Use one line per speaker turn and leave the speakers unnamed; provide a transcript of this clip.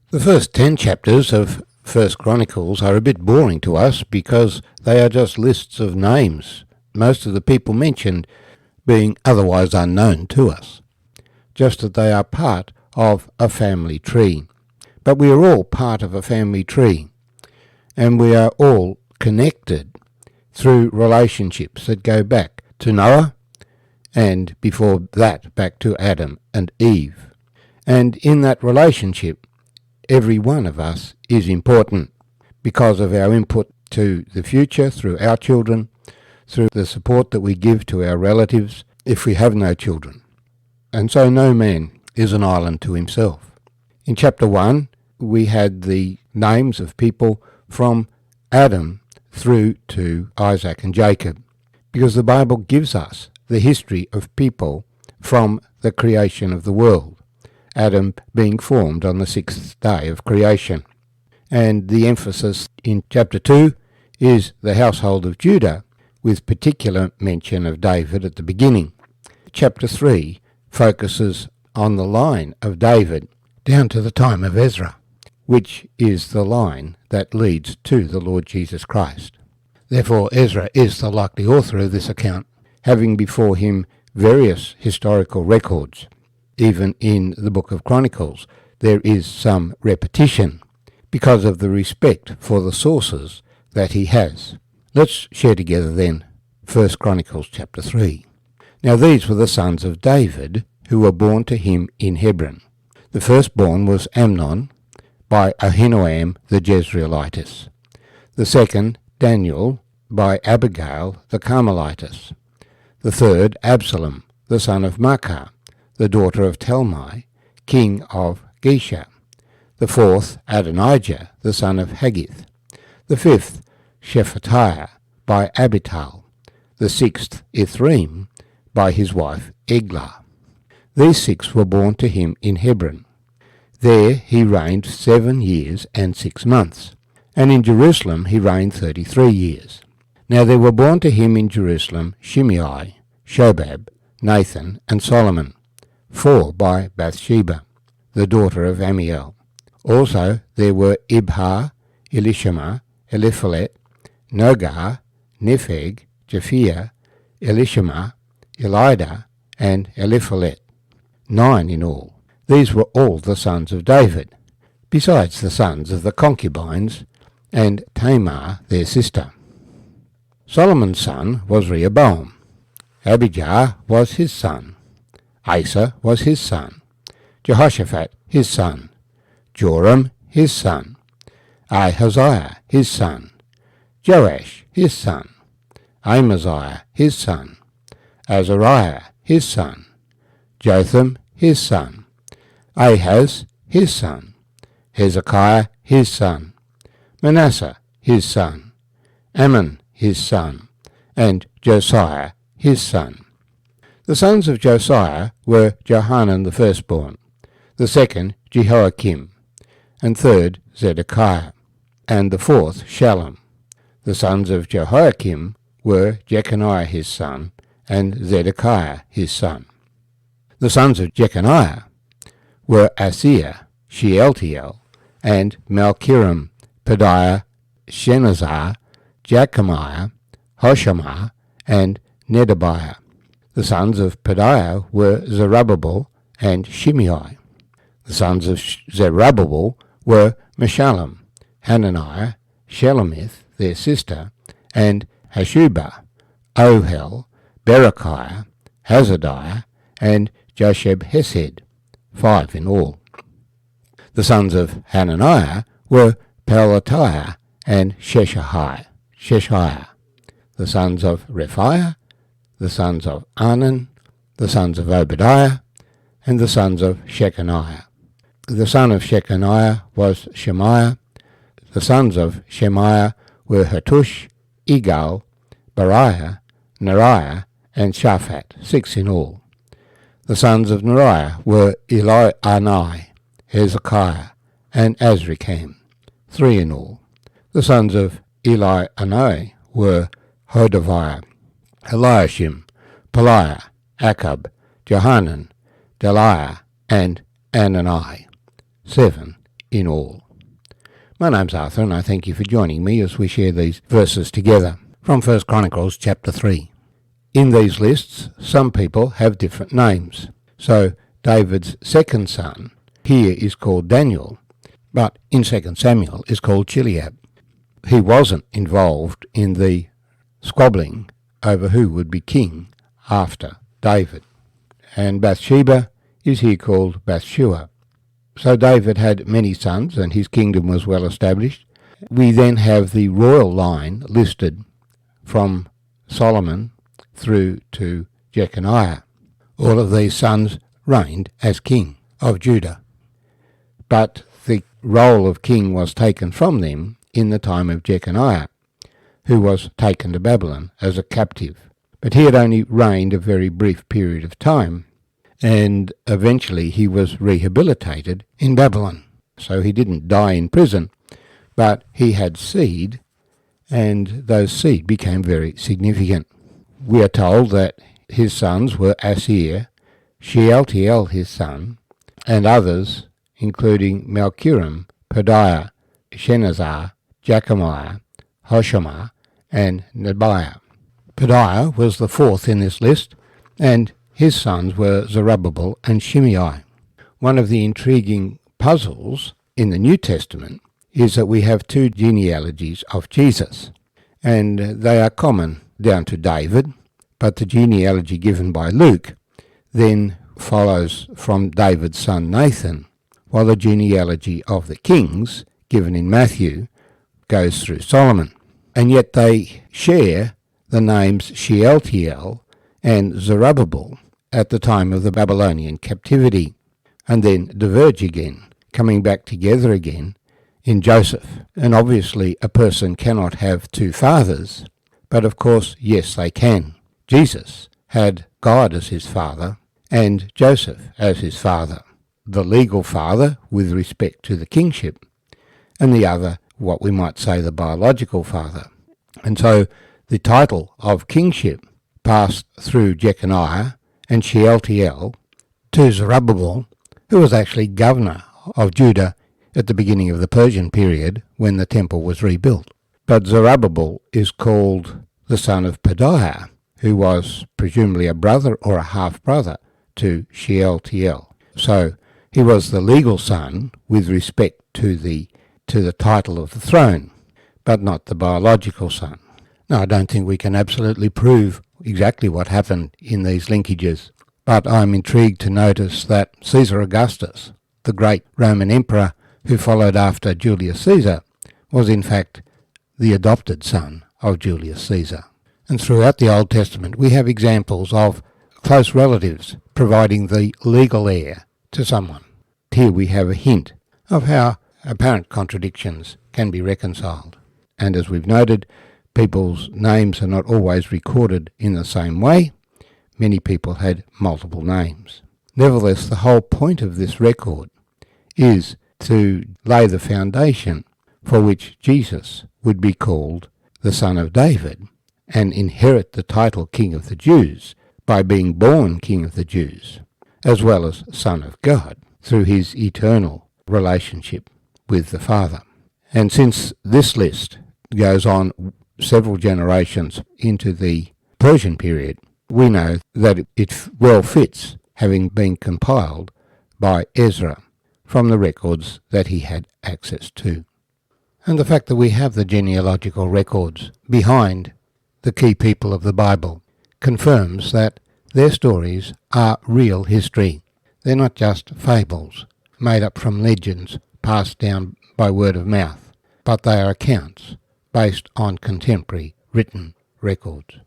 The first 10 chapters of First Chronicles are a bit boring to us because they are just lists of names, most of the people mentioned being otherwise unknown to us, just that they are part of a family tree. But we are all part of a family tree, and we are all connected through relationships that go back to Noah, and before that back to Adam and Eve. And in that relationship, every one of us is important because of our input to the future through our children, through the support that we give to our relatives if we have no children. And so no man is an island to himself. In chapter 1, we had the names of people from Adam through to Isaac and Jacob, because the Bible gives us the history of people from the creation of the world, Adam being formed on the sixth day of creation. And the emphasis in chapter 2 is the household of Judah, with particular mention of David at the beginning. Chapter 3 focuses on the line of David down to the time of Ezra, which is the line that leads to the Lord Jesus Christ. Therefore, Ezra is the likely author of this account, having before him various historical records. Even in the book of Chronicles, there is some repetition because of the respect for the sources that he has. Let's share together then 1 Chronicles chapter 3. Now these were the sons of David who were born to him in Hebron. The firstborn was Amnon by Ahinoam the Jezreelitess. The second, Daniel, by Abigail the Carmelitess. The third, Absalom, the son of Maachah, the daughter of Talmai, king of Gesher. The fourth, Adonijah, the son of Haggith. The fifth, Shephatiah, by Abital. The sixth, Ithream, by his wife Eglah. These 6 were born to him in Hebron. There he reigned 7 years and 6 months, and in Jerusalem he reigned 33 years. Now there were born to him in Jerusalem Shimei, Shobab, Nathan, and Solomon, 4 by Bathsheba, the daughter of Amiel. Also there were Ibhar, Elishama, Eliphalet, Nogar, Nepheg, Japhia, Elishama, Elida, and Eliphalet, 9 in all. These were all the sons of David, besides the sons of the concubines, and Tamar their sister. Solomon's son was Rehoboam. Abijah was his son. Asa was his son. Jehoshaphat his son. Joram his son. Ahaziah his son. Joash his son. Amaziah his son. Azariah his son. Jotham his son. Ahaz his son. Hezekiah his son. Manasseh his son. Ammon his son. And Josiah his son. The sons of Josiah were Johanan the firstborn, the second Jehoiakim, and third Zedekiah, and the fourth Shallum. The sons of Jehoiakim were Jeconiah his son, and Zedekiah his son. The sons of Jeconiah were Asir, Shealtiel, and Malchiram, Pedaiah, Shenazar, Jechamiah, Hoshamah, and Nedabiah. The sons of Pedaiah were Zerubbabel and Shimei. The sons of Zerubbabel were Meshullam, Hananiah, Shelomith, their sister, and Hashubah, Ohel, Berechiah, Hazadiah, and Josheb-Hesed, 5 in all. The sons of Hananiah were Pelatiah and Sheshaiah. The sons of Rephaiah, the sons of Anan, the sons of Obadiah, and the sons of Shechaniah. The son of Shechaniah was Shemaiah. The sons of Shemaiah were Hattush, Igal, Bariah, Neriah, and Shaphat, 6 in all. The sons of Neriah were Elioenai, Hezekiah, and Azrikam, 3 in all. The sons of Elioenai were Hodaviah, Eliashim, Peliah, Akab, Johanan, Deliah, and Anani, 7 in all. My name's Arthur, and I thank you for joining me as we share these verses together from 1 Chronicles chapter 3. In these lists, some people have different names. So David's second son here is called Daniel, but in 2 Samuel is called Chileab. He wasn't involved in the squabbling over who would be king after David. And Bathsheba is here called Bathshua. So David had many sons and his kingdom was well established. We then have the royal line listed from Solomon through to Jeconiah. All of these sons reigned as king of Judah. But the role of king was taken from them in the time of Jeconiah, who was taken to Babylon as a captive. But he had only reigned a very brief period of time, and eventually he was rehabilitated in Babylon. So he didn't die in prison, but he had seed, and those seed became very significant. We are told that his sons were Asir, Shealtiel his son, and others, including Malchiram, Pedaiah, Shenazar, Jechamiah, Hoshama, and Nebiah. Pedaiah was the fourth in this list, and his sons were Zerubbabel and Shimei. One of the intriguing puzzles in the New Testament is that we have two genealogies of Jesus, and they are common down to David, but the genealogy given by Luke then follows from David's son Nathan, while the genealogy of the kings given in Matthew goes through Solomon. And yet they share the names Shealtiel and Zerubbabel at the time of the Babylonian captivity, and then diverge again, coming back together again in Joseph. And obviously a person cannot have two fathers, but of course, yes, they can. Jesus had God as his father and Joseph as his father, the legal father with respect to the kingship, and the other, what we might say, the biological father. And so the title of kingship passed through Jeconiah and Shealtiel to Zerubbabel, who was actually governor of Judah at the beginning of the Persian period when the temple was rebuilt. But Zerubbabel is called the son of Pedaiah, who was presumably a brother or a half-brother to Shealtiel. So he was the legal son with respect to the title of the throne, but not the biological son. Now, I don't think we can absolutely prove exactly what happened in these linkages, but I'm intrigued to notice that Caesar Augustus, the great Roman emperor who followed after Julius Caesar, was in fact the adopted son of Julius Caesar. And throughout the Old Testament we have examples of close relatives providing the legal heir to someone. Here we have a hint of how apparent contradictions can be reconciled. And as we've noted, people's names are not always recorded in the same way. Many people had multiple names. Nevertheless, the whole point of this record is to lay the foundation for which Jesus would be called the Son of David and inherit the title King of the Jews by being born King of the Jews, as well as Son of God through his eternal relationship with the Father. And since this list goes on several generations into the Persian period, we know that it well fits, having been compiled by Ezra from the records that he had access to. And the fact that we have the genealogical records behind the key people of the Bible confirms that their stories are real history. They're not just fables made up from legends passed down by word of mouth, but they are accounts based on contemporary written records.